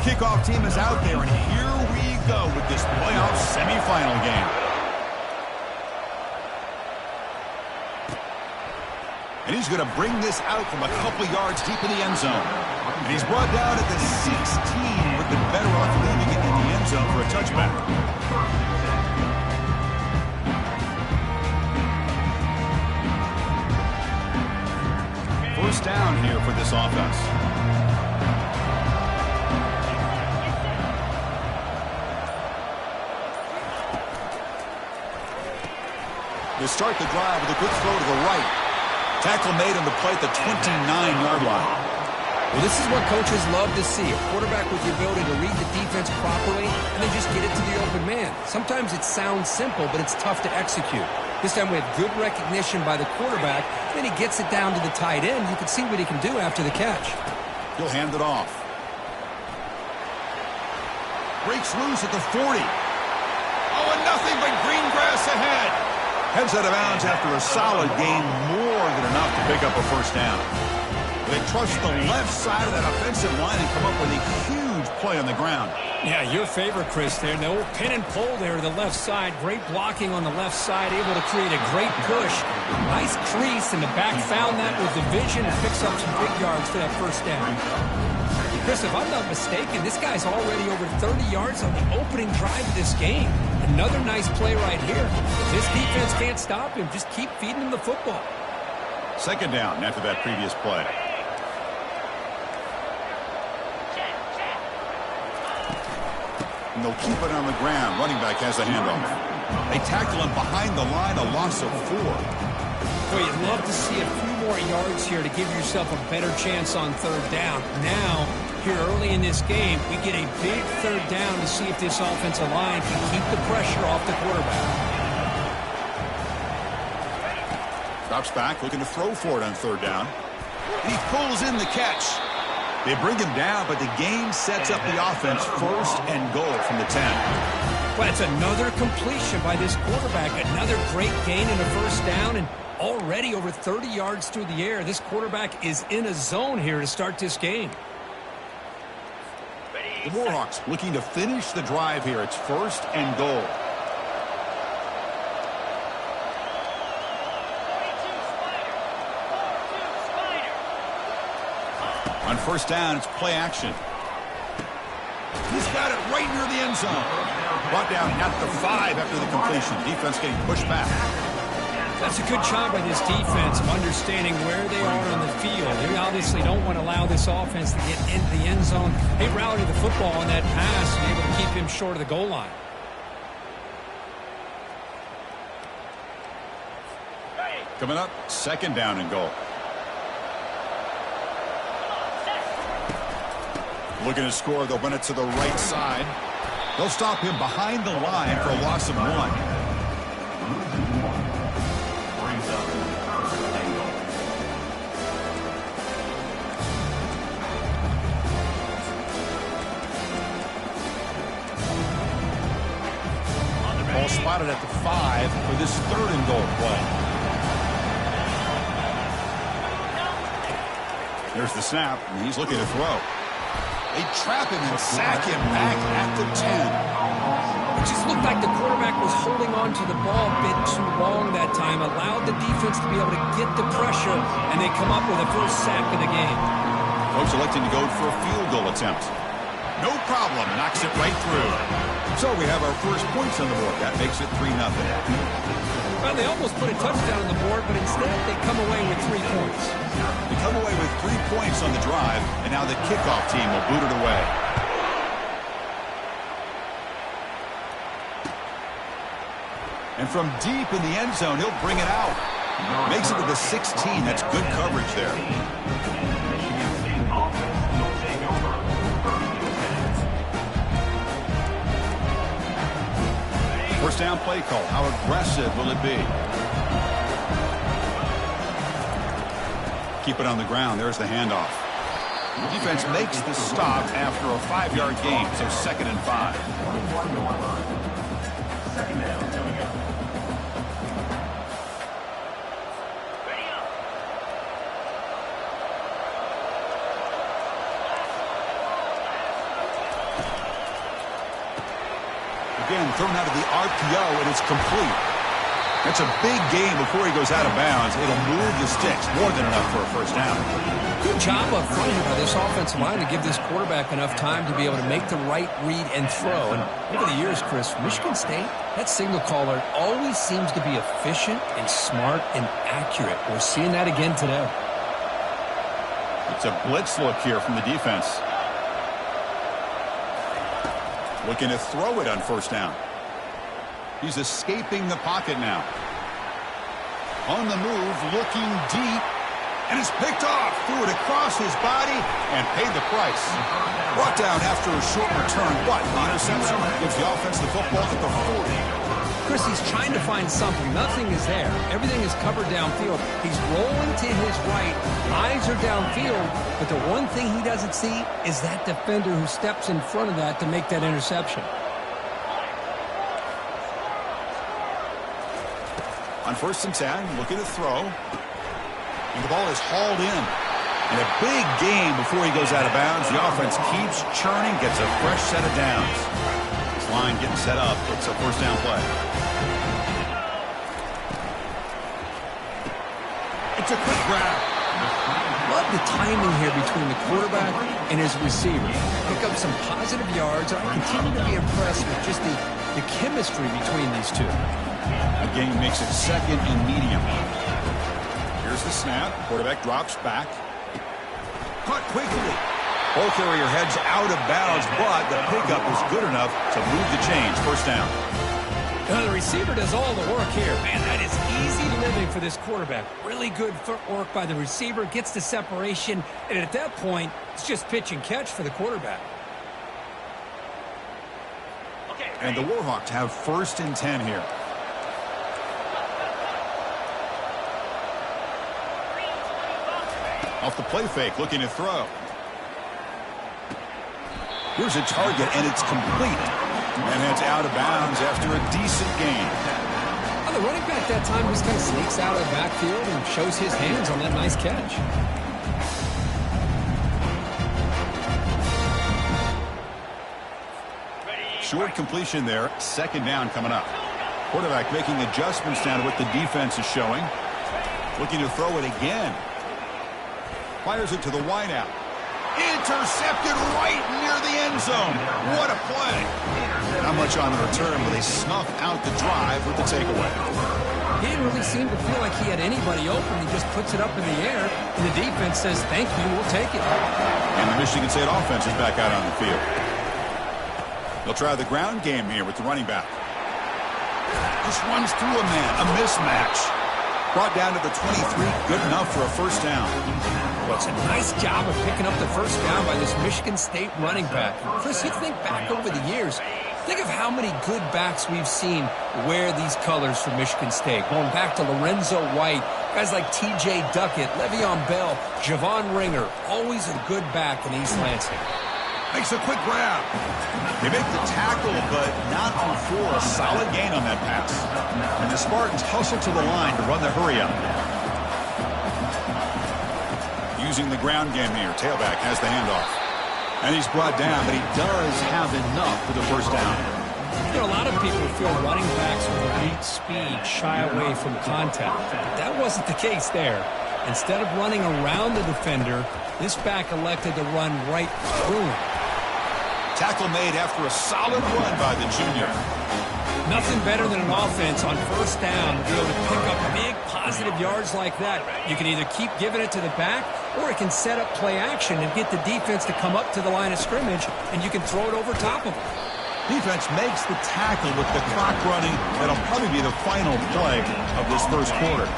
kickoff team is out there, and here we go with this playoff semifinal game. And he's going to bring this out from a couple yards deep in the end zone. And he's brought down at the 16. Would have been better off leaving it in the end zone for a touchback. First down here for this offense. They start the drive with a good throw to the right. Tackle made on the play at the 29-yard line. Well, this is what coaches love to see. A quarterback with the ability to read the defense properly and then just get it to the open man. Sometimes it sounds simple, but it's tough to execute. This time we have good recognition by the quarterback, and then he gets it down to the tight end. You can see what he can do after the catch. He'll hand it off. Breaks loose at the 40. Oh, and nothing but green grass ahead. Heads out of bounds after a solid gain, more than enough to pick up a first down. They trust the left side of that offensive line and come up with a huge play on the ground. Yeah, your favorite, Chris, there. The old pin and pull there to the left side. Great blocking on the left side, able to create a great push. Nice crease, and the back found that with the vision and picks up some big yards for that first down. Chris, if I'm not mistaken, this guy's already over 30 yards on the opening drive of this game. Another nice play right here. If this defense can't stop him, just keep feeding him the football. Second down after that previous play. And they'll keep it on the ground. Running back has a handoff. They tackle him behind the line, a loss of 4. Well, you'd love to see a few more yards here to give yourself a better chance on third down. Now, here early in this game, we get a big third down to see if this offensive line can keep the pressure off the quarterback. Drops back, looking to throw for it on third down. He pulls in the catch. They bring him down, but the game sets up the offense first and goal from the 10. Well, it's another completion by this quarterback. Another great gain in the first down, and already over 30 yards through the air. This quarterback is in a zone here to start this game. The Warhawks looking to finish the drive here. It's first and goal. On first down, it's play action. He's got it right near the end zone. Brought down at the 5 after the completion. Defense getting pushed back. That's a good job by this defense of understanding where they are on the field. They obviously don't want to allow this offense to get into the end zone. They routed the football on that pass and able to keep him short of the goal line. Coming up, second down and goal. Looking to score, they'll run it to the right side. They'll stop him behind the line for a loss of 1. Ball spotted at the 5 for this third and goal play. There's the snap, and he's looking to throw. They trap him and sack him back at the 10. It just looked like the quarterback was holding on to the ball a bit too long that time, allowed the defense to be able to get the pressure, and they come up with a first sack of the game. Folks electing to go for a field goal attempt. No problem, knocks it right through. So we have our first points on the board. That makes it 3-0. Well, they almost put a touchdown on the board, but instead they come away with 3 points. They come away with 3 points on the drive, and now the kickoff team will boot it away. And from deep in the end zone, he'll bring it out. Makes it to the 16. That's good coverage there. First down play call. How aggressive will it be? Keep it on the ground. There's the handoff. The defense makes the stop after a 5-yard gain, so 2nd and 5. again, thrown out of the RPO, and it's complete. It's a big game before he goes out of bounds. It'll move the sticks, more than enough for a first down. Good job up front here by this offensive line to give this quarterback enough time to be able to make the right read and throw. And over the years, Chris, Michigan State, that signal caller always seems to be efficient and smart and accurate. We're seeing that again today. It's a blitz look here from the defense. Looking to throw it on first down. He's escaping the pocket now. On the move, looking deep. And it's picked off. Threw it across his body and paid the price. Brought down after a short return, but the interception gives the offense the football at the 40. Chris, he's trying to find something. Nothing is there. Everything is covered downfield. He's rolling to his right. Eyes are downfield. But the one thing he doesn't see is that defender who steps in front of that to make that interception. On 1st and 10, looking to throw. And the ball is hauled in. And a big game before he goes out of bounds. The offense keeps churning, gets a fresh set of downs. This line getting set up. It's a first down play. It's a quick grab. Love the timing here between the quarterback and his receiver. Pick up some positive yards. I continue to be impressed with just the chemistry between these two. The game makes it 2nd and medium. Here's the snap. Quarterback drops back. Caught quickly. Ball carrier heads out of bounds, but the pickup is good enough to move the chains. First down. Now the receiver does all the work here. Man, that is easy living for this quarterback. Really good footwork by the receiver. Gets the separation. And at that point, it's just pitch and catch for the quarterback. And the Warhawks have 1st and 10 here. Off the play fake, looking to throw. Here's a target, and it's complete. And heads out of bounds after a decent gain. The running back that time just kind of sneaks out of the backfield and shows his hands on that nice catch. Short completion there. 2nd down coming up. Quarterback making adjustments down to what the defense is showing. Looking to throw it again. Fires it to the wideout. Intercepted right near the end zone. What a play. Not much on the return, but they snuff out the drive with the takeaway. He didn't really seem to feel like he had anybody open. He just puts it up in the air, and the defense says, thank you, we'll take it. And the Michigan State offense is back out on the field. They'll try the ground game here with the running back. Just runs through a man, a mismatch. Brought down to the 23, good enough for a first down. Well, it's a nice job of picking up the first down by this Michigan State running back. Chris, you think back over the years, think of how many good backs we've seen wear these colors for Michigan State. Going back to Lorenzo White, guys like T.J. Duckett, Le'Veon Bell, Javon Ringer, always a good back in East Lansing. Makes a quick grab. They make the tackle, but not before a solid gain on that pass. And the Spartans hustle to the line to run the hurry-up. Using the ground game here. Tailback has the handoff. And he's brought down, but he does have enough for the first down. You know, a lot of people feel running backs with elite speed shy away from contact. But that wasn't the case there. Instead of running around the defender, this back elected to run right through him. Tackle made after a solid run by the junior. Nothing better than an offense on first down to be able to pick up big positive yards like that. You can either keep giving it to the back, or it can set up play action and get the defense to come up to the line of scrimmage, and you can throw it over top of them. Defense makes the tackle with the clock running. That'll probably be the final play of this first quarter.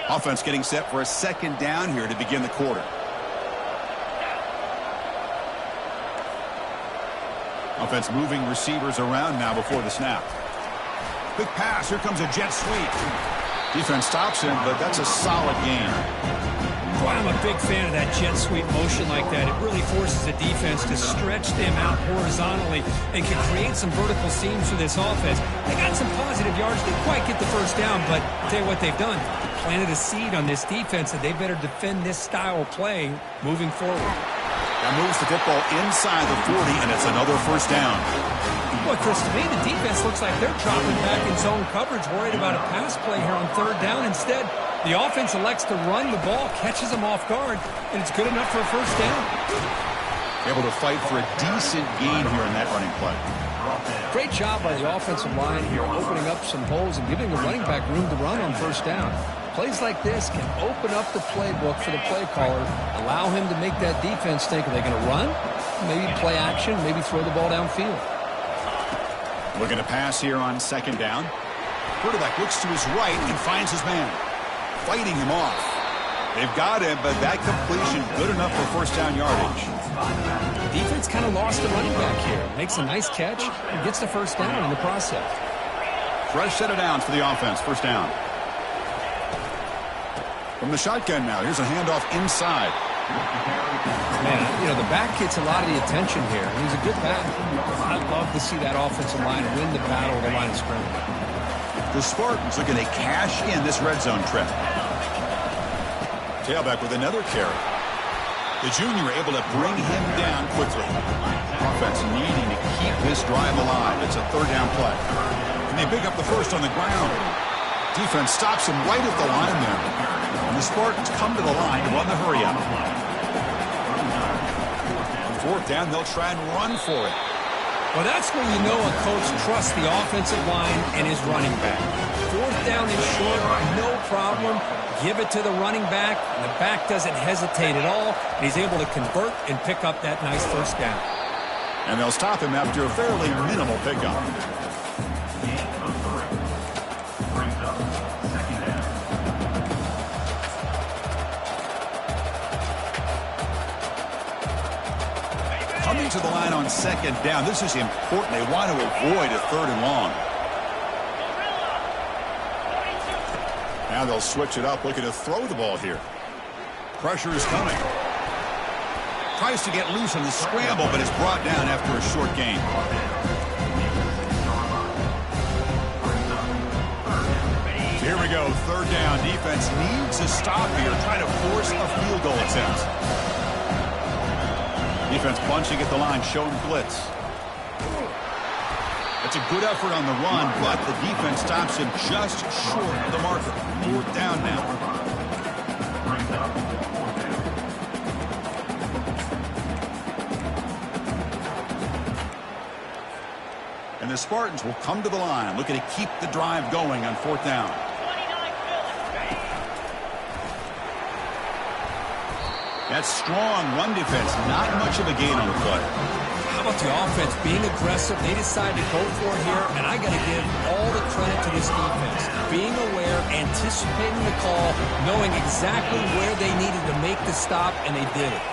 Offense getting set for a second down here to begin the quarter. Offense moving receivers around now before the snap. Quick pass. Here comes a jet sweep. Defense stops him, but that's a solid gain. Boy, I'm a big fan of that jet sweep motion like that. It really forces the defense to stretch them out horizontally and can create some vertical seams for this offense. They got some positive yards. Didn't quite get the first down, but I'll tell you what they've done. Planted a seed on this defense that they better defend this style of play moving forward. That moves the football inside the 40, and it's another first down. Boy, Chris, to me, the defense looks like they're dropping back in zone coverage, worried about a pass play here on third down. Instead, the offense elects to run the ball, catches them off guard, and it's good enough for a first down. Able to fight for a decent gain here in that running play. Great job by the offensive line here, opening up some holes and giving the running back room to run on first down. Plays like this can open up the playbook for the play caller, allow him to make that defense think, are they going to run? Maybe play action, maybe throw the ball downfield. Looking to pass here on second down. Quarterback looks to his right and finds his man. Fighting him off. They've got him, but that completion good enough for first down yardage. Defense kind of lost the running back here. Makes a nice catch and gets the first down in the process. Fresh set of downs for the offense. First down. From the shotgun now. Here's a handoff inside. Man, you know, the back gets a lot of the attention here. He's a good back. I'd love to see that offensive line win the battle of the line of scrimmage. The Spartans looking to cash in this red zone trip. Tailback with another carry. The junior able to bring him down quickly. Offense needing to keep this drive alive. It's a third down play. And they pick up the first on the ground. Defense stops him right at the line there. And the Spartans come to the line to run the hurry up. On fourth down, they'll try and run for it. Well, that's when you know a coach trusts the offensive line and his running back. Fourth down and short, no problem. Give it to the running back. And the back doesn't hesitate at all. And he's able to convert and pick up that nice first down. And they'll stop him after a fairly minimal pickup. Coming to the line on second down. This is important. They want to avoid a third and long. Now they'll switch it up, looking to throw the ball here. Pressure is coming. Tries to get loose on the scramble, but is brought down after a short gain. Here we go, third down. Defense needs a stop here, trying to force a field goal attempt. Defense bunching at the line, showing blitz. It's a good effort on the run, but the defense stops him just short of the marker. Fourth down now. And the Spartans will come to the line, looking to keep the drive going on fourth down. That strong run defense, not much of a gain on the play. How about the offense being aggressive? They decide to go for it here, and I got to give all the credit to this defense. Being aware, anticipating the call, knowing exactly where they needed to make the stop, and they did it.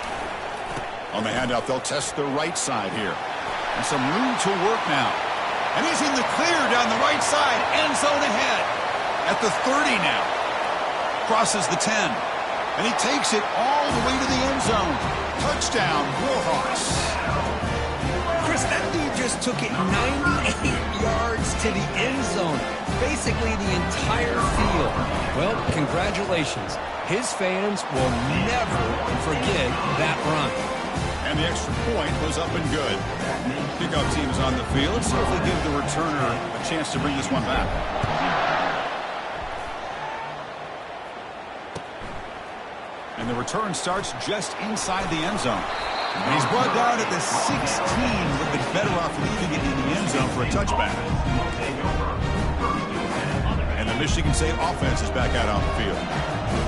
On the handoff, they'll test the right side here. And some room to work now. And he's in the clear down the right side. End zone ahead. At the 30 now. Crosses the 10. And he takes it all the way to the end zone. Touchdown, Warhawks. Chris, that dude just took it 98 yards to the end zone. Basically the entire field. Well, congratulations. His fans will never forget that run. And the extra point was up and good. Kickoff team is on the field. Let's see if they give the returner a chance to bring this one back. And the return starts just inside the end zone. And he's brought down at the 16. Would have been better off leaving it in the end zone for a touchback. And the Michigan State offense is back out on the field.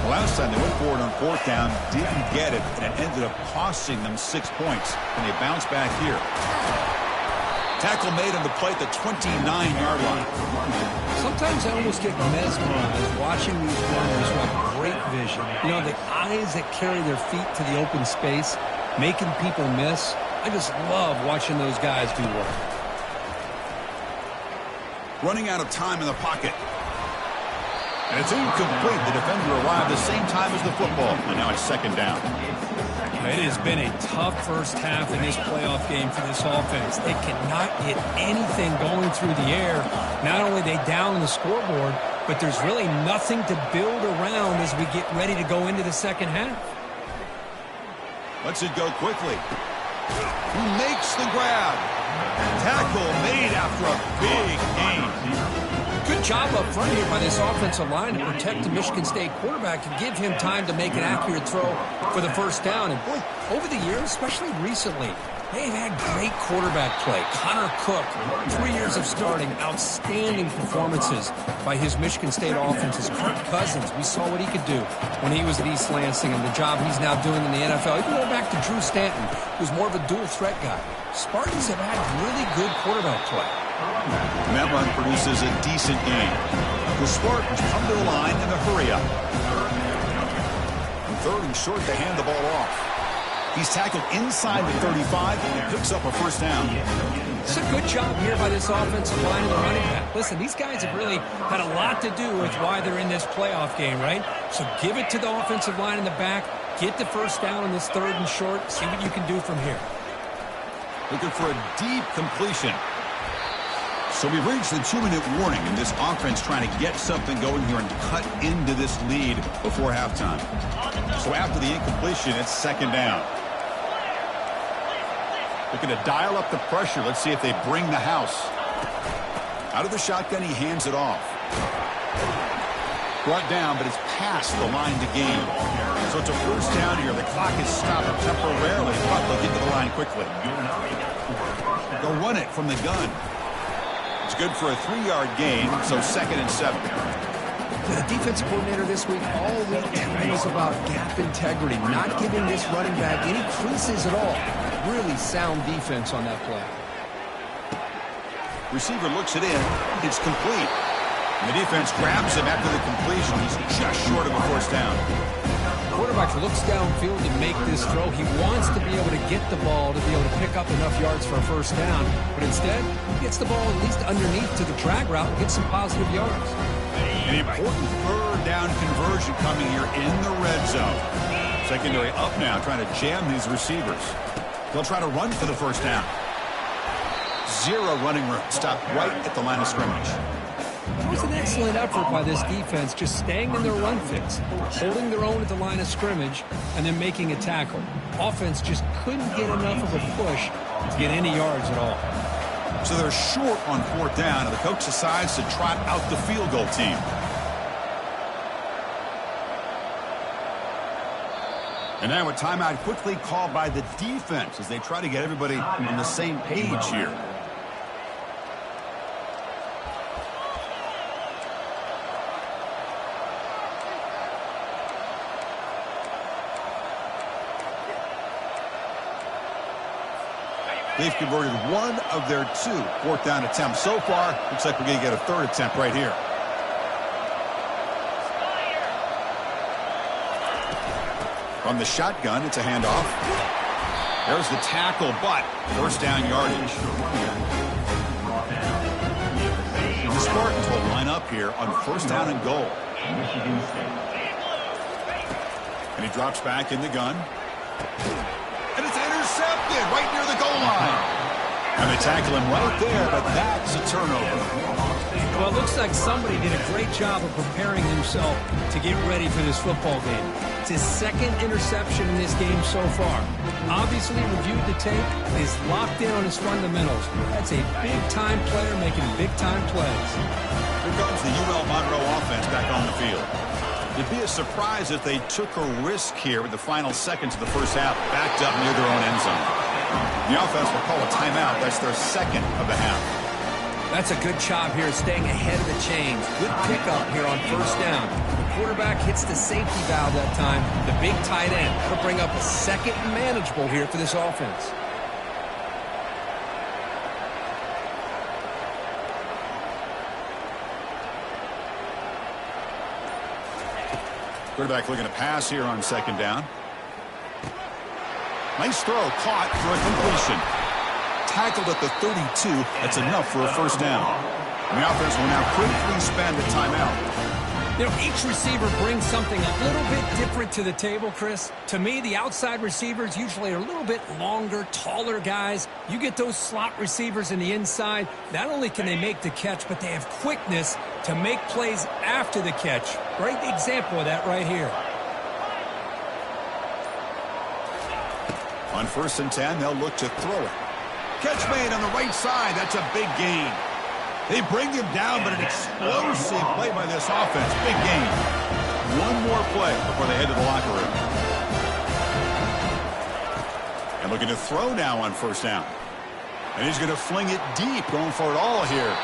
The last time they went forward on fourth down, didn't get it, and it ended up costing them 6 points. And they bounce back here. Tackle made on the play at the 29-yard line. Sometimes I almost get mesmerized watching these runners who have great vision. You know, the eyes that carry their feet to the open space, making people miss. I just love watching those guys do work. Running out of time in the pocket. And it's incomplete. The defender arrived the same time as the football. And now it's second down. It has been a tough first half in this playoff game for this offense. They cannot get anything going through the air. Not only are they down on the scoreboard, but there's really nothing to build around as we get ready to go into the second half. Lets it go quickly. He makes the grab. Tackle made after a big gain. Good job up front here by this offensive line to protect the Michigan State quarterback and give him time to make an accurate throw for the first down. And boy, over the years, especially recently, they've had great quarterback play. Connor Cook, 3 years of starting, outstanding performances by his Michigan State offenses. Kirk Cousins, we saw what he could do when he was at East Lansing and the job he's now doing in the NFL. Even go back to Drew Stanton, who's more of a dual threat guy. Spartans have had really good quarterback play. And that run produces a decent gain. The Spartans come to the line in a hurry-up. And third and short, they hand the ball off. He's tackled inside the 35 and picks up a first down. It's a good job here by this offensive line and the running back. Listen, these guys have really had a lot to do with why they're in this playoff game, right? So give it to the offensive line in the back. Get the first down in this third and short. See what you can do from here. Looking for a deep completion. So we've reached the 2-minute warning, and this offense trying to get something going here and cut into this lead before halftime. So after the incompletion, it's second down. Looking to dial up the pressure. Let's see if they bring the house. Out of the shotgun, he hands it off. Brought down, but it's past the line to gain. So it's a first down here. The clock is stopped temporarily, but they'll get to the line quickly. They'll run it from the gun. It's good for a 3-yard gain, so 2nd and 7. The defensive coordinator this week all week telling us about gap integrity, not giving this running back any creases at all. Really sound defense on that play. Receiver looks it in. It's complete. And the defense grabs him after the completion. He's just short of a first down. Quarterback looks downfield to make this throw. He wants to be able to get the ball to be able to pick up enough yards for a first down. But instead, he gets the ball at least underneath to the drag route and gets some positive yards. An important third down conversion coming here in the red zone. Secondary up now, trying to jam these receivers. They'll try to run for the first down. 0 running room. Stopped right at the line of scrimmage. It was an excellent effort by this defense, just staying in their run fits, holding their own at the line of scrimmage, and then making a tackle. Offense just couldn't get enough of a push to get any yards at all. So they're short on 4th down, and the coach decides to trot out the field goal team. And now a timeout quickly called by the defense as they try to get everybody on the same page here. They've converted 1 of their 2 4th down attempts so far. Looks like we're going to get a 3rd attempt right here. From the shotgun, it's a handoff. There's the tackle, but first down yardage. The Spartans will line up here on first down and goal. And he drops back in the gun. And it's intercepted right near the goal line. And they tackle him right there, but that's a turnover. Well, it looks like somebody did a great job of preparing himself to get ready for this football game. It's his 2nd interception in this game so far. Obviously reviewed the tape, is locked in on his fundamentals. That's a big-time player making big-time plays. Here comes the UL Monroe offense back on the field. It'd be a surprise if they took a risk here with the final seconds of the first half, backed up near their own end zone. The offense will call a timeout. That's their 2nd of the half. That's a good job here, staying ahead of the chains. Good pickup here on first down. The quarterback hits the safety valve that time. The big tight end. That'll bring up a 2nd and manageable here for this offense. Quarterback looking to pass here on 2nd down. Nice throw, caught for a completion. Tackled at the 32. That's enough for a first down. And the offense will now quickly spend a timeout. You know, each receiver brings something a little bit different to the table, Chris. To me, the outside receivers usually are a little bit longer, taller guys. You get those slot receivers in the inside, not only can they make the catch, but they have quickness to make plays after the catch. Great example of that right here. On 1st and 10, they'll look to throw it. Catch made on the right side. That's a big gain. They bring him down, but an explosive play by this offense. Big gain. One more play before they head to the locker room. And looking to throw now on 1st down. And he's going to fling it deep, going for it all here.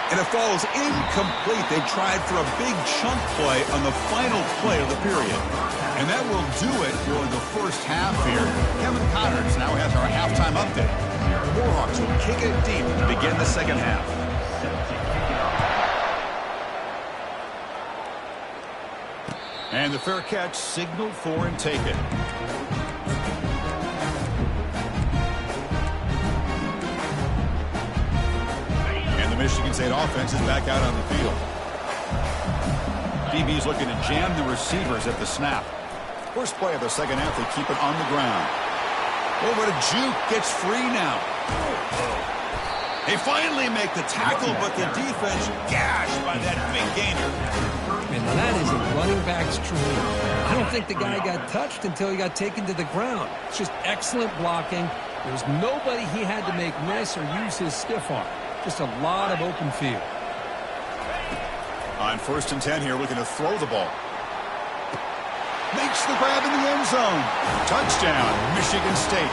And it falls incomplete. They tried for a big chunk play on the final play of the period. And that will do it for the first half here. Kevin Connors now has our halftime update. The Warhawks will kick it deep to begin the second half. And the fair catch signaled for and taken. And the Michigan State offense is back out on the field. DB's looking to jam the receivers at the snap. First play of the second half, they keep it on the ground. Over to Juke, gets free now. They finally make the tackle, but the defense gashed by that big gainer. And that is a running back's dream. I don't think the guy got touched until he got taken to the ground. It's just excellent blocking. There's nobody he had to make miss or use his stiff arm. Just a lot of open field. On 1st and 10 here, looking to throw the ball. Makes the grab in the end zone. Touchdown, Michigan State.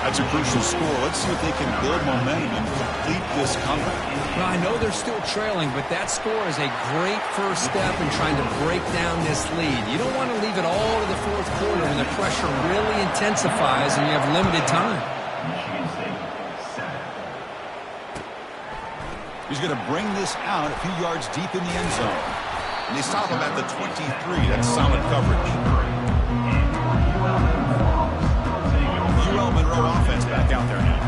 That's a crucial score. Let's see if they can build momentum and complete this comeback. Well, I know they're still trailing, but that score is a great first step in trying to break down this lead. You don't want to leave it all to the fourth quarter when the pressure really intensifies and you have limited time. He's going to bring this out a few yards deep in the end zone. And they stop him at the 23. That's solid coverage. UL Monroe offense back out there now.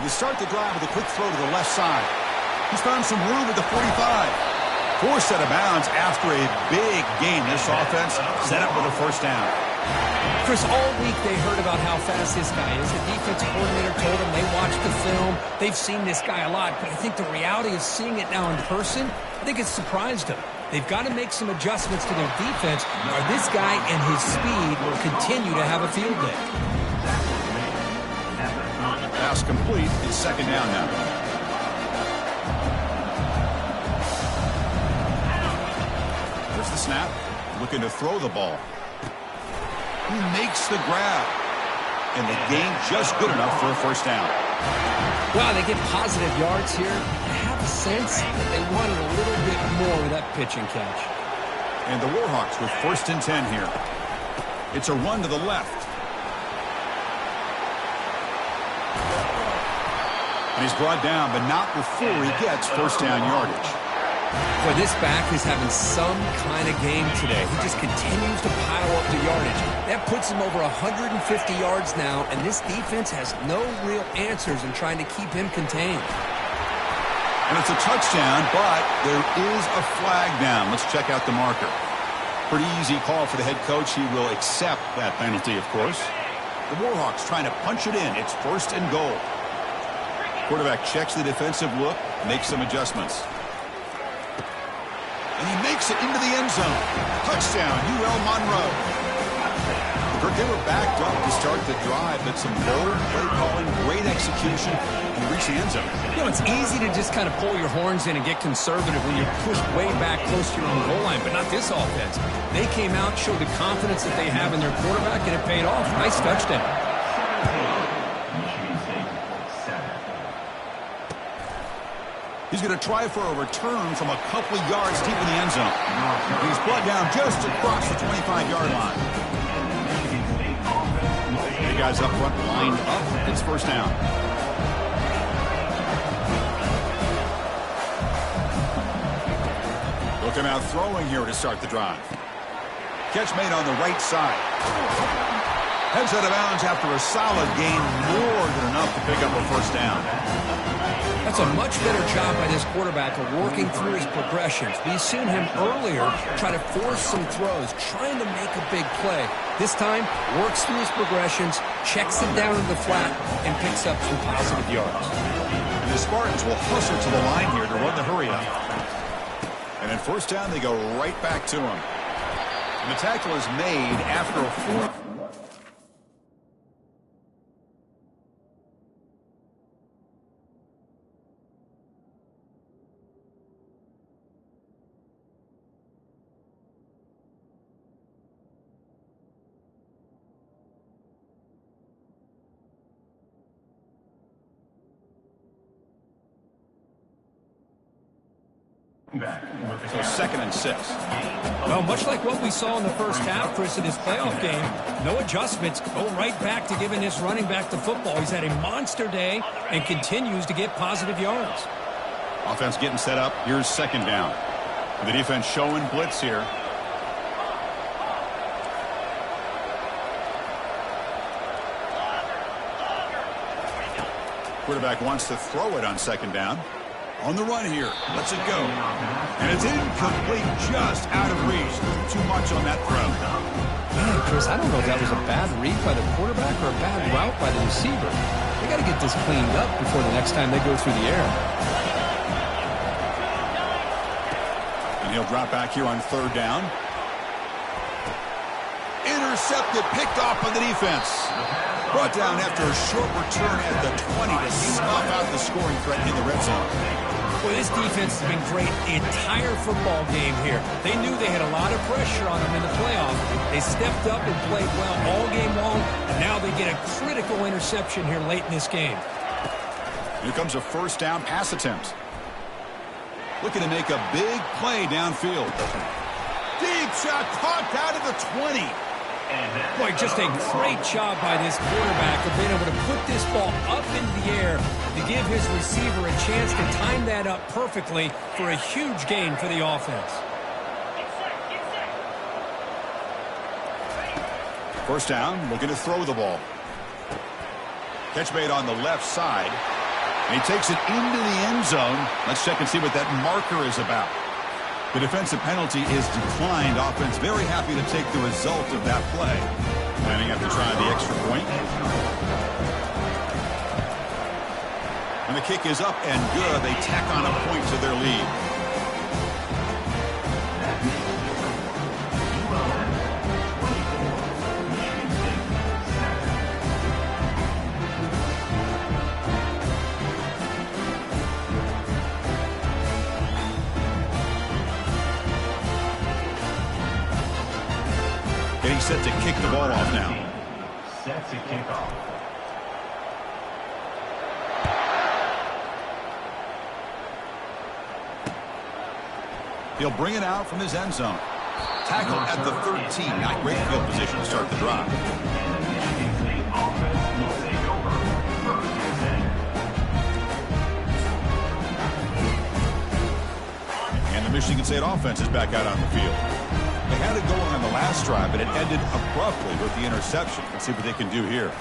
You start the drive with a quick throw to the left side. He's found some room at the 45. Forced out of bounds after a big gain. This offense set up with a 1st down. Chris, all week they heard about how fast this guy is. The defensive coordinator told them they watched the film. They've seen this guy a lot, but I think the reality of seeing it now in person, I think it's surprised them. They've got to make some adjustments to their defense, or this guy and his speed will continue to have a field day. Pass complete. It's 2nd down now. There's the snap. Looking to throw the ball. He makes the grab. And the gain just good enough for a 1st down. Wow, they get positive yards here. I have a sense that they wanted a little bit more with that pitch and catch. And the Warhawks with 1st and 10 here. It's a run to the left. And he's brought down, but not before he gets 1st down yardage. Boy, this back is having some kind of game today. He just continues to pile up the yardage. That puts him over 150 yards now, and this defense has no real answers in trying to keep him contained. And it's a touchdown, but there is a flag down. Let's check out the marker. Pretty easy call for the head coach. He will accept that penalty, of course. The Warhawks trying to punch it in. It's 1st and goal. Quarterback checks the defensive look, makes some adjustments. And he makes it into the end zone. Touchdown, UL Monroe. They were backed up to start the drive, but some bold play calling, great execution, and reach the end zone. You know, it's easy to just kind of pull your horns in and get conservative when you're pushed way back close to your own goal line, but not this offense. They came out, showed the confidence that they have in their quarterback, and it paid off. Nice touchdown. He's going to try for a return from a couple of yards deep in the end zone. He's brought down just across the 25-yard line. The guys up front lined up. It's 1st down. Looking out throwing here to start the drive. Catch made on the right side. Heads out of bounds after a solid gain, more than enough to pick up a first down. That's a much better job by this quarterback of working through his progressions. We've seen him earlier try to force some throws, trying to make a big play. This time, works through his progressions, checks it down in the flat, and picks up some positive yards. And the Spartans will hustle to the line here to run the hurry up. And then first down, they go right back to him. And the tackle is made after a fourth. So 2nd and 6. Well, much like what we saw in the first half, Chris, in his playoff game, no adjustments. Go right back to giving this running back the football. He's had a monster day and continues to get positive yards. Offense getting set up. Here's 2nd down. The defense showing blitz here. Quarterback wants to throw it on 2nd down. On the run here. Lets it go. And it's incomplete, just out of reach. Too much on that throw. Man, Chris, I don't know if that was a bad read by the quarterback or a bad route by the receiver. They got to get this cleaned up before the next time they go through the air. And he'll drop back here on 3rd down. Intercepted, picked off by the defense. Brought down after a short return at the 20 to snuff out the scoring threat in the red zone. Well, this defense has been great the entire football game here. They knew they had a lot of pressure on them in the playoffs. They stepped up and played well all game long, and now they get a critical interception here late in this game. Here comes a first down pass attempt. Looking to make a big play downfield. Deep shot caught out of the 20. Boy, just a great job by this quarterback of being able to put this ball up in the air to give his receiver a chance to time that up perfectly for a huge gain for the offense. First down, looking to throw the ball. Catch made on the left side. And he takes it into the end zone. Let's check and see what that marker is about. The defensive penalty is declined. Offense very happy to take the result of that play. Planning after trying the extra point. When the kick is up and good, they tack on a point to their lead. Getting set to kick the ball off now. Set to kick off. He'll bring it out from his end zone. Tackle at the 13. Not great field position to start the drive. And the Michigan State offense is back out on the field. They had it going on the last drive, but it ended abruptly with the interception. Let's see what they can do here.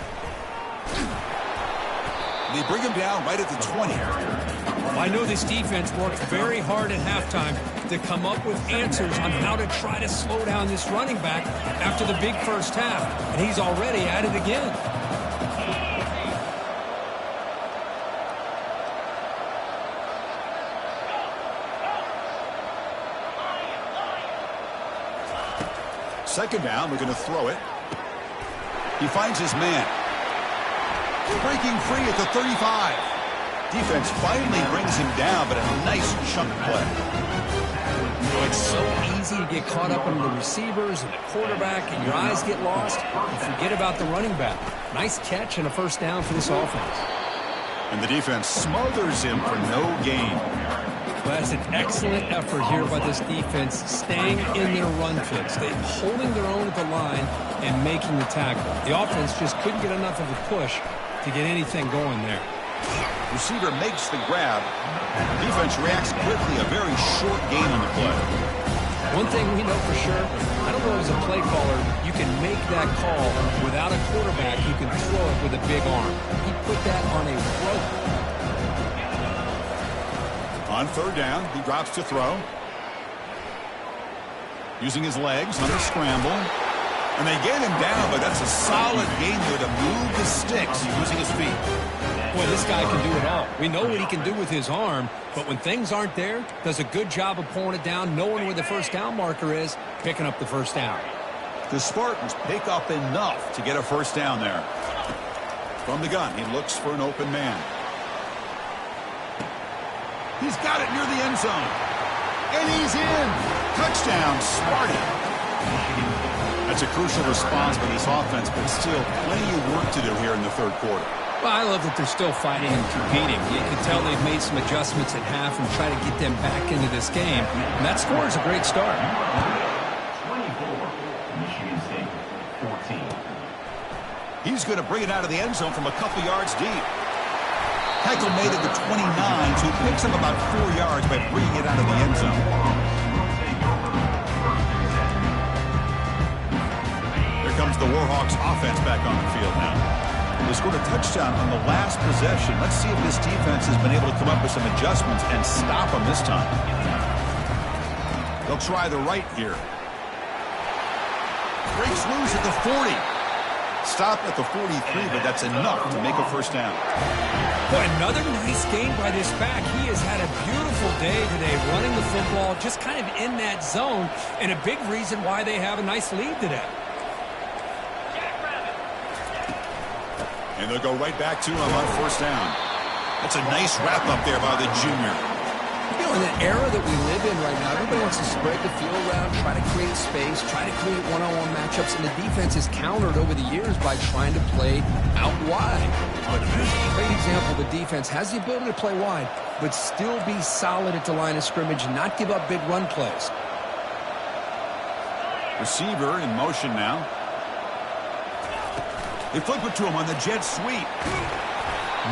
They bring him down right at the 20. Well, I know this defense worked very hard at halftime to come up with answers on how to try to slow down this running back after the big first half, and he's already at it again. Second down, looking to throw it. He finds his man. Breaking free at the 35. Defense finally brings him down, but a nice chunk play. It's so easy to get caught up in the receivers and the quarterback, and your eyes get lost. You forget about the running back. Nice catch and a first down for this offense. And the defense smothers him for no gain. Well, that's an excellent effort here by this defense, staying in their run fix. They're holding their own at the line and making the tackle. The offense just couldn't get enough of a push to get anything going there. Receiver makes the grab. Defense reacts quickly. A very short gain on the play. One thing we know for sure, I don't know as a play caller, you can make that call without a quarterback who can throw it with a big arm. He put that on a rope. On third down, he drops to throw. Using his legs on a scramble. And they get him down, but that's a solid game there to move the sticks using his feet. Boy, this guy can do it all. We know what he can do with his arm, but when things aren't there, does a good job of pulling it down, knowing where the first down marker is, picking up the first down. The Spartans pick up enough to get a first down there. From the gun, he looks for an open man. He's got it near the end zone. And he's in. Touchdown, Sparty. That's a crucial response by this offense, but still plenty of work to do here in the third quarter. Well, I love that they're still fighting and competing. You can tell they've made some adjustments at half and try to get them back into this game. And that score is a great start. 24, Michigan State, 14. He's going to bring it out of the end zone from a couple yards deep. Tackle made at the 29, so he picks up about 4 yards by bringing it out of the end zone. Here comes the Warhawks offense back on the field now. They scored a touchdown on the last possession. Let's see if this defense has been able to come up with some adjustments and stop them this time. They'll try the right here. Breaks loose at the 40. Stop at the 43, but that's enough to make a first down. Boy, another nice game by this back. He has had a beautiful day today running the football, just kind of in that zone, and a big reason why they have a nice lead today. And they'll go right back to him on first down. That's a nice wrap-up there by the junior. You know, in the era that we live in right now, everybody wants to spread the field around, try to create space, try to create one-on-one matchups, and the defense has countered over the years by trying to play out wide. But here's a great example. The defense has the ability to play wide, but still be solid at the line of scrimmage and not give up big run plays. Receiver in motion now. They flip it to him on the jet sweep.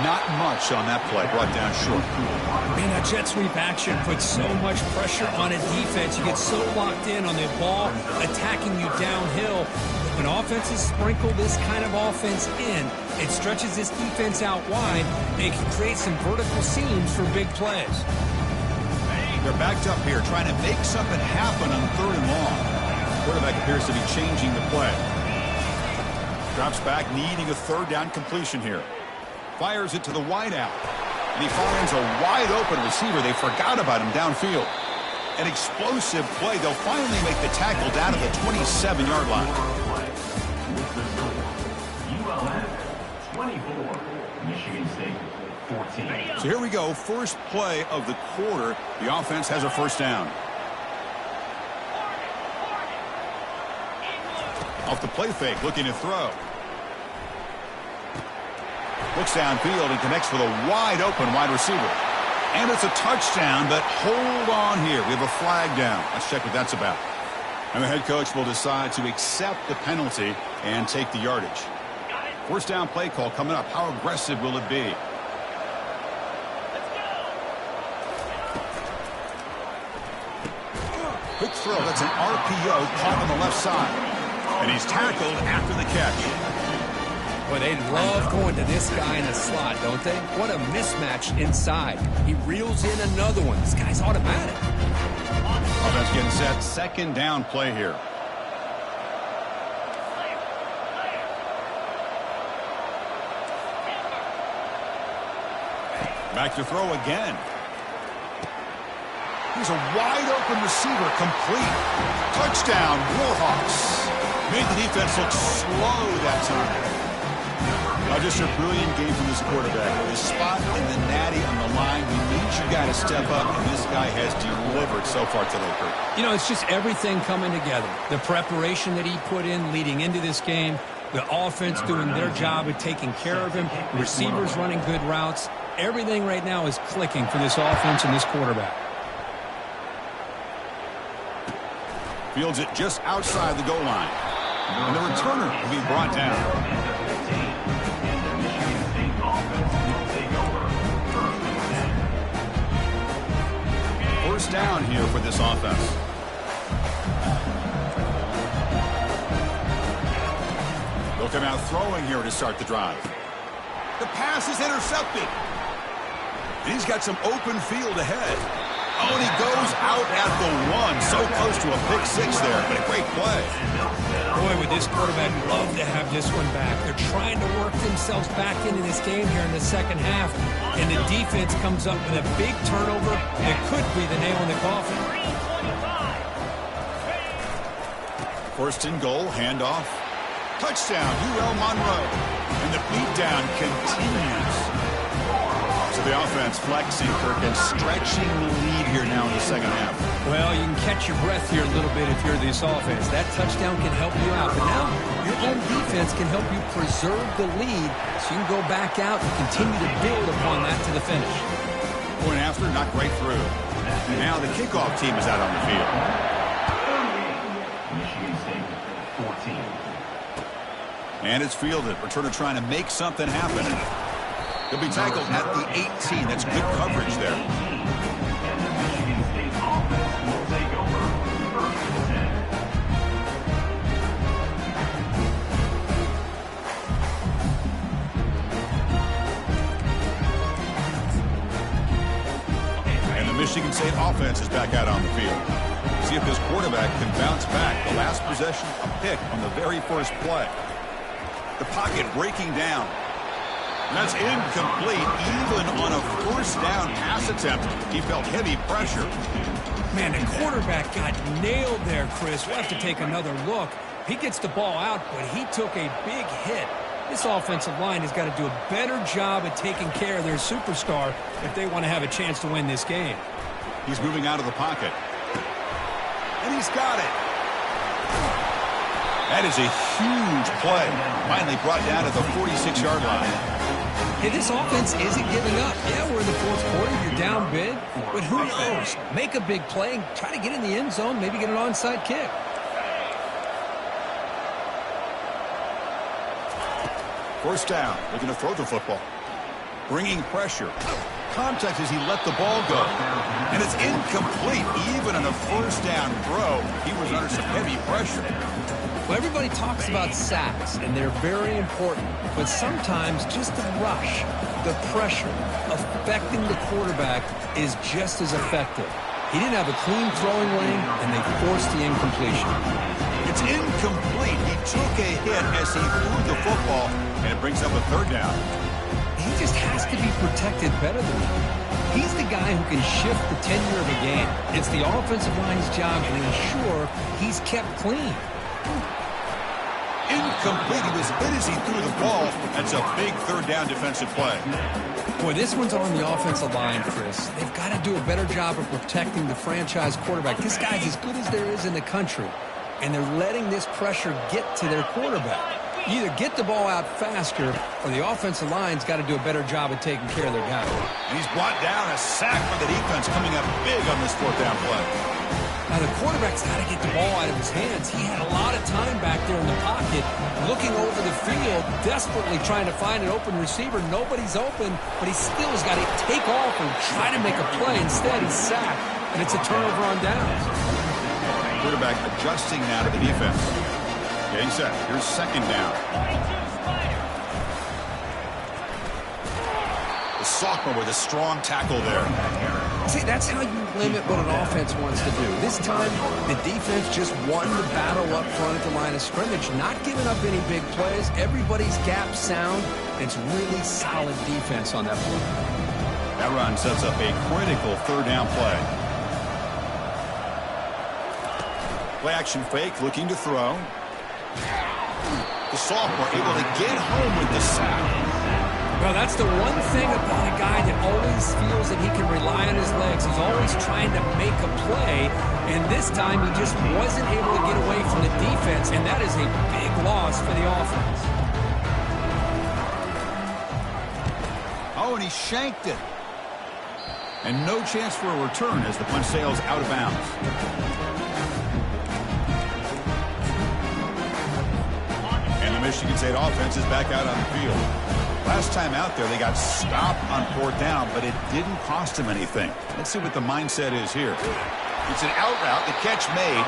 Not much on that play, brought down short. Man, that jet sweep action puts so much pressure on a defense. You get so locked in on the ball attacking you downhill. When offenses sprinkle this kind of offense in, it stretches this defense out wide. They can create some vertical seams for big plays. They're backed up here, trying to make something happen on third and long. Quarterback appears to be changing the play. Drops back, needing a third down completion here. Fires it to the wide out. And he finds a wide-open receiver. They forgot about him downfield. An explosive play. They'll finally make the tackle down at the 27-yard line. ULM, 24, Michigan State, 14. So here we go. First play of the quarter. The offense has a first down. Off the play fake, looking to throw. Looks downfield and connects with a wide-open wide receiver. And it's a touchdown, but hold on here. We have a flag down. Let's check what that's about. And the head coach will decide to accept the penalty and take the yardage. First down play call coming up. How aggressive will it be? Quick throw. That's an RPO caught on the left side. And he's tackled after the catch. Well, they love going to this guy in the slot, don't they? What a mismatch inside. He reels in another one. This guy's automatic. Offense getting set. Second down play here. Back to throw again. He's a wide-open receiver, complete. Touchdown, Warhawks. Made the defense look slow that time. Just a brilliant game from this quarterback. The spot and the natty on the line. We need you guys to step up, and this guy has delivered so far today, Kurt. You know, it's just everything coming together. The preparation that he put in leading into this game, the offense doing their job of taking care of him, receivers running good routes. Everything right now is clicking for this offense and this quarterback. Fields it just outside the goal line. And the returner will be brought down. First down here for this offense. They'll come out throwing here to start the drive. The pass is intercepted. And he's got some open field ahead. Oh, and he goes out at the 1. So close to a pick six there, but a great play. Boy, would this quarterback love to have this one back. They're trying to work themselves back into this game here in the second half. And the defense comes up with a big turnover that could be the nail in the coffin. First and goal, handoff. Touchdown, UL Monroe. And the beatdown continues. So the offense flexing, Kirk, and stretching the lead here now in the second half. Well, you can catch your breath here a little bit if you're this offense. That touchdown can help you out. But now your own defense can help you preserve the lead so you can go back out and continue to build upon that to the finish. Point after, not great through. And now the kickoff team is out on the field. Michigan State, 14. And it's fielded. Returner trying to make something happen. He'll be tackled at the 18. That's good coverage there. And the Michigan State offense will take over first and 10. And the Michigan State offense is back out on the field. See if this quarterback can bounce back. The last possession, a pick on the very first play. The pocket breaking down. And that's incomplete, even on a first down pass attempt. He felt heavy pressure. Man, the quarterback got nailed there, Chris. We'll have to take another look. He gets the ball out, but he took a big hit. This offensive line has got to do a better job at taking care of their superstar if they want to have a chance to win this game. He's moving out of the pocket. And he's got it. That is a huge play. Finally brought down to the 46-yard line. Hey, this offense isn't giving up. Yeah, we're in the fourth quarter. You're down big. But who knows? Make a big play. Try to get in the end zone. Maybe get an onside kick. First down. Looking to throw the football. Bringing pressure. Contact as he let the ball go. And it's incomplete. Even on a first down throw, he was under some heavy pressure. Well, everybody talks about sacks, and they're very important. But sometimes just the rush, the pressure, affecting the quarterback is just as effective. He didn't have a clean throwing lane, and they forced the incompletion. It's incomplete. He took a hit as he threw the football, and it brings up a third down. He just has to be protected better than that. He's the guy who can shift the tenure of a game. It's the offensive line's job to ensure he's kept clean. Incomplete. He was hit as he threw the ball. That's a big third down defensive play. Boy, this one's on the offensive line, Chris. They've got to do a better job of protecting the franchise quarterback. This guy's as good as there is in the country, and they're letting this pressure get to their quarterback. You either get the ball out faster, or the offensive line's got to do a better job of taking care of their guy. And he's brought down a sack for the defense, coming up big on this fourth down play. Now, the quarterback's got to get the ball out of his hands. He had a lot of time back there in the pocket, looking over the field, desperately trying to find an open receiver. Nobody's open, but he still has got to take off and try to make a play. Instead, he's sacked, and it's a turnover on downs. Quarterback adjusting now to the defense. Getting set. Here's second down. The sophomore with a strong tackle there. See, that's how you limit what an offense wants to do. This time, the defense just won the battle up front at the line of scrimmage, not giving up any big plays. Everybody's gap sound. It's really solid defense on that play. That run sets up a critical third down play. Play action fake, looking to throw. The sophomore able to get home with the sack. Well, that's the one thing about a guy that always feels that he can rely on his legs. He's always trying to make a play, and this time he just wasn't able to get away from the defense, and that is a big loss for the offense. Oh, and he shanked it. And no chance for a return as the punt sails out of bounds. And the Michigan State offense is back out on the field. Last time out there, they got stopped on fourth down, but it didn't cost them anything. Let's see what the mindset is here. It's an out route, the catch made.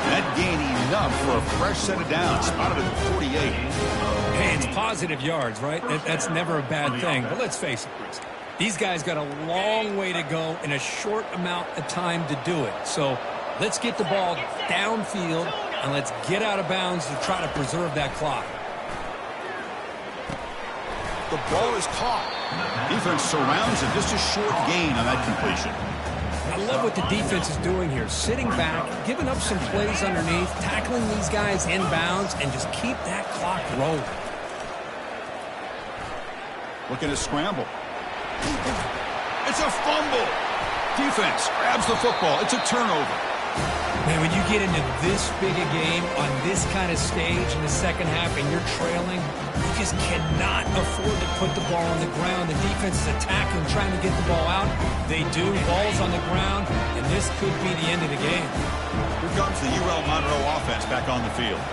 That gain enough for a fresh set of downs. Spotted at the 48. Hey, it's positive yards, right? That's never a bad thing. But let's face it, Chris. These guys got a long way to go in a short amount of time to do it. So let's get the ball downfield, and let's get out of bounds to try to preserve that clock. The ball is caught. Defense surrounds it. Just a short gain on that completion. I love what the defense is doing here. Sitting back, giving up some plays underneath, tackling these guys in bounds, and just keep that clock rolling. Looking to scramble. It's a fumble. Defense grabs the football. It's a turnover. Man, when you get into this big a game on this kind of stage in the second half and you're trailing, you just cannot afford to put the ball on the ground. The defense is attacking, trying to get the ball out. They do. Ball's on the ground, and this could be the end of the game. Here comes the UL Monroe offense back on the field.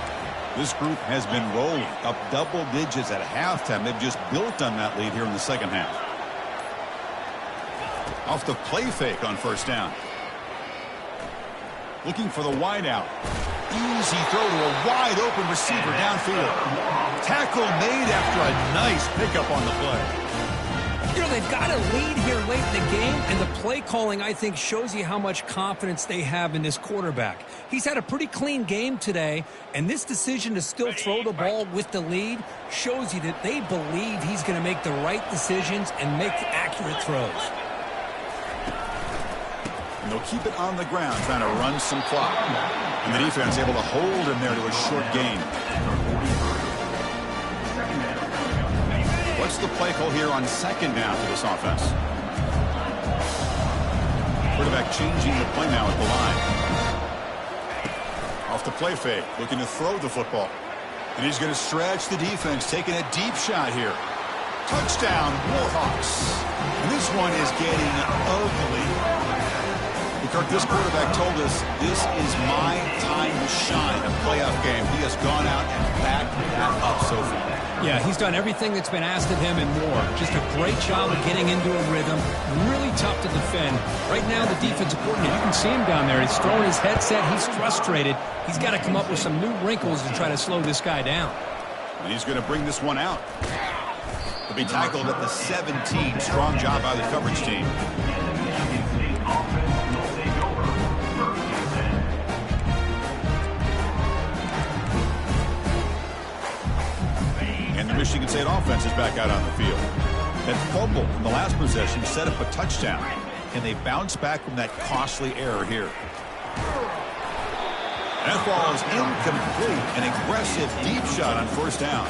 This group has been rolling up double digits at halftime. They've just built on that lead here in the second half. Off the play fake on first down. Looking for the wide out. Easy throw to a wide open receiver downfield. Tackle made after a nice pickup on the play. You know, they've got a lead here late in the game, and the play calling, I think, shows you how much confidence they have in this quarterback. He's had a pretty clean game today, and this decision to still throw the ball with the lead shows you that they believe he's going to make the right decisions and make accurate throws. And they'll keep it on the ground, trying to run some clock. And the defense able to hold him there to a short gain. What's the play call here on second down for this offense? Quarterback changing the play now at the line. Off the play fake, looking to throw the football. And he's going to stretch the defense, taking a deep shot here. Touchdown, Warhawks. And this one is getting ugly. Kirk, this quarterback told us this is my time to shine, a playoff game. He has gone out and backed that up so far. Yeah, he's done everything that's been asked of him and more. Just a great job of getting into a rhythm. Really tough to defend. Right now, the defensive coordinator, you can see him down there. He's throwing his headset. He's frustrated. He's got to come up with some new wrinkles to try to slow this guy down. And he's going to bring this one out. He'll be tackled at the 17. Strong job by the coverage team. And the Michigan State offense is back out on the field. That fumble in the last possession set up a touchdown. And they bounce back from that costly error here. That ball is incomplete. An aggressive deep shot on first down.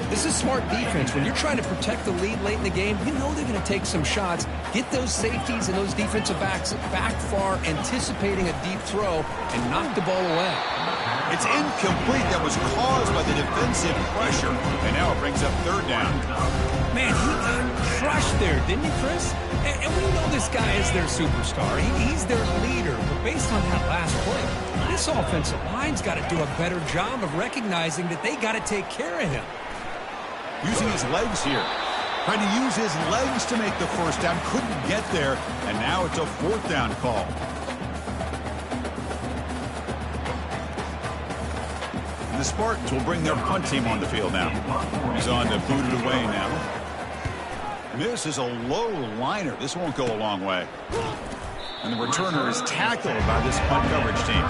This is smart defense. When you're trying to protect the lead late in the game, you know they're going to take some shots, get those safeties and those defensive backs back far, anticipating a deep throw, and knock the ball away. It's incomplete. That was caused by the defensive pressure. And now it brings up third down. Man, he got crushed there, didn't he, Chris? And we know this guy is their superstar. He's their leader. But based on that last play, this offensive line's got to do a better job of recognizing that they got to take care of him. Using his legs here. Trying to use his legs to make the first down. Couldn't get there. And now it's a fourth down call. And the Spartans will bring their punt team on the field now. He's on to boot it away now. This is a low liner. This won't go a long way. And the returner is tackled by this punt coverage team.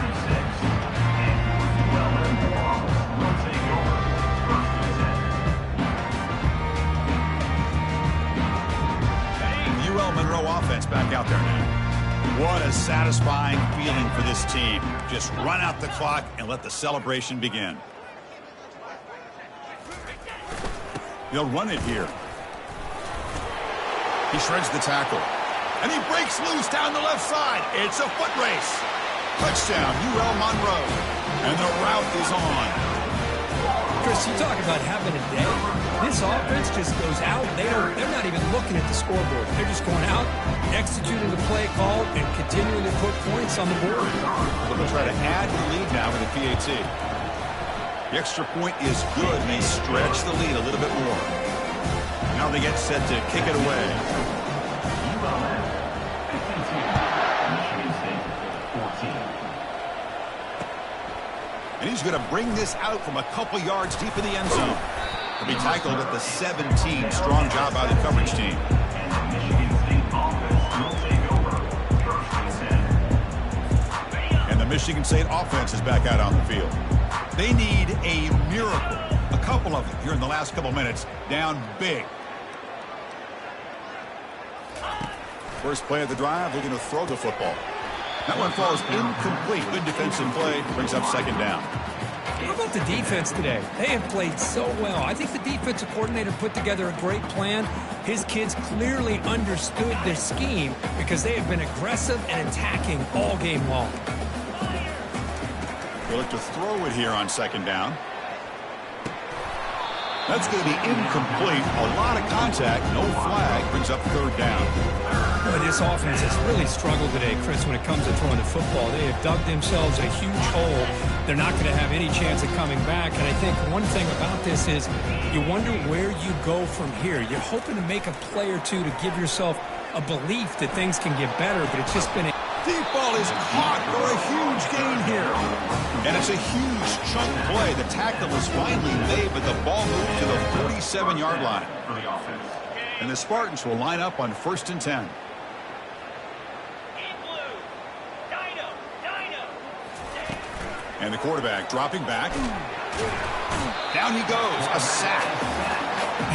UL Monroe offense back out there now. What a satisfying feeling for this team. Just run out the clock and let the celebration begin. They'll run it here. He shreds the tackle. And he breaks loose down the left side. It's a foot race. Touchdown, UL Monroe. And the route is on. Chris, you talk about having a day. This offense just goes out. They're not even looking at the scoreboard. They're just going out, executing the play call, and continuing to put points on the board. They'll try to add the lead now with the PAT. The extra point is good, and they stretch the lead a little bit more. Now they get set to kick it away. And he's going to bring this out from a couple yards deep in the end zone. He'll be tackled at the 17. Strong job by the coverage team. And the Michigan State offense is back out on the field. They need a miracle. A couple of them here in the last couple minutes. Down big. First play of the drive, looking to throw the football. That one falls incomplete. Good defensive play. Brings up second down. How about the defense today? They have played so well. I think the defensive coordinator put together a great plan. His kids clearly understood their scheme because they have been aggressive and attacking all game long. They'll look to throw it here on second down. That's going to be incomplete. A lot of contact. No flag. Brings up third down. Boy, this offense has really struggled today, Chris, when it comes to throwing the football. They have dug themselves a huge hole. They're not going to have any chance of coming back. And I think one thing about this is you wonder where you go from here. You're hoping to make a play or two to give yourself a belief that things can get better, but it's just been a... Deep ball is caught for a huge gain here. And it's a huge chunk play. The tackle is finally made, but the ball moved to the 47-yard line. And the Spartans will line up on 1st and 10. And the quarterback dropping back. Down he goes. A sack.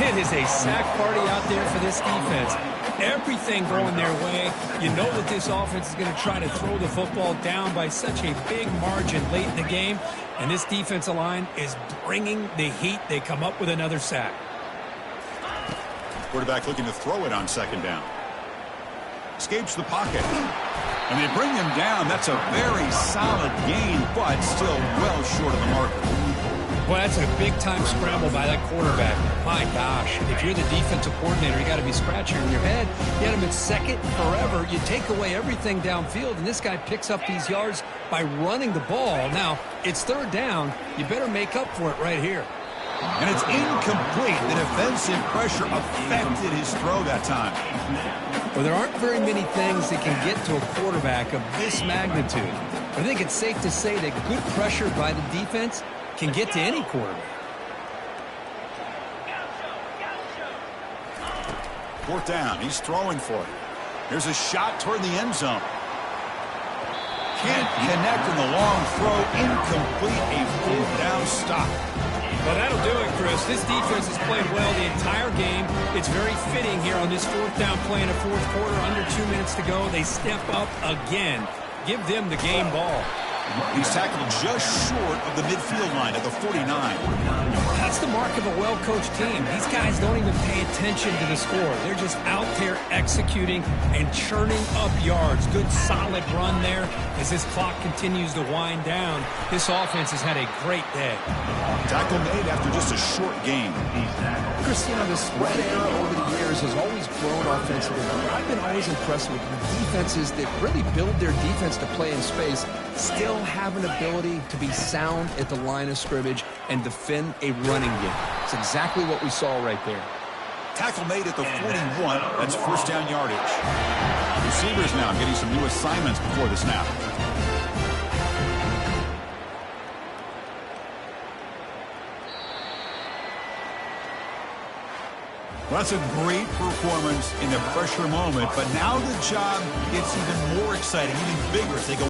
It is a sack party out there for this defense. Everything going their way. You know that this offense is going to try to throw the football down by such a big margin late in the game. And this defensive line is bringing the heat. They come up with another sack. Quarterback looking to throw it on second down. Escapes the pocket. And they bring him down. That's a very solid gain, but still well short of the marker. Well, that's a big-time scramble by that quarterback. My gosh, if you're the defensive coordinator, you got to be scratching your head. You had him at second forever. You take away everything downfield, and this guy picks up these yards by running the ball. Now, it's third down. You better make up for it right here. And it's incomplete. The defensive pressure affected his throw that time. Well, there aren't very many things that can get to a quarterback of this magnitude. I think it's safe to say that good pressure by the defense can get to any quarterback. Fourth down. He's throwing for it. Here's a shot toward the end zone. Can't connect in the long throw. Incomplete. A fourth down stop. Well, that'll do it, Chris. This defense has played well the entire game. It's very fitting here on this fourth down play in the fourth quarter. Under 2 minutes to go. They step up again. Give them the game ball. He's tackled just short of the midfield line at the 49. That's the mark of a well-coached team. These guys don't even pay attention to the score. They're just out there executing and churning up yards. Good, solid run there as this clock continues to wind down. This offense has had a great day. Tackle made after just a short game. Chris, you know, the spread era over the years has always grown offensively. I've been always impressed with the defenses that really build their defense to play in space, still have an ability to be sound at the line of scrimmage and defend a running game. It's exactly what we saw right there. Tackle made at the 41. That's first down yardage. Receivers now getting some new assignments before the snap. Well, that's a great performance in the pressure moment, but now the job gets even more exciting, even bigger as they go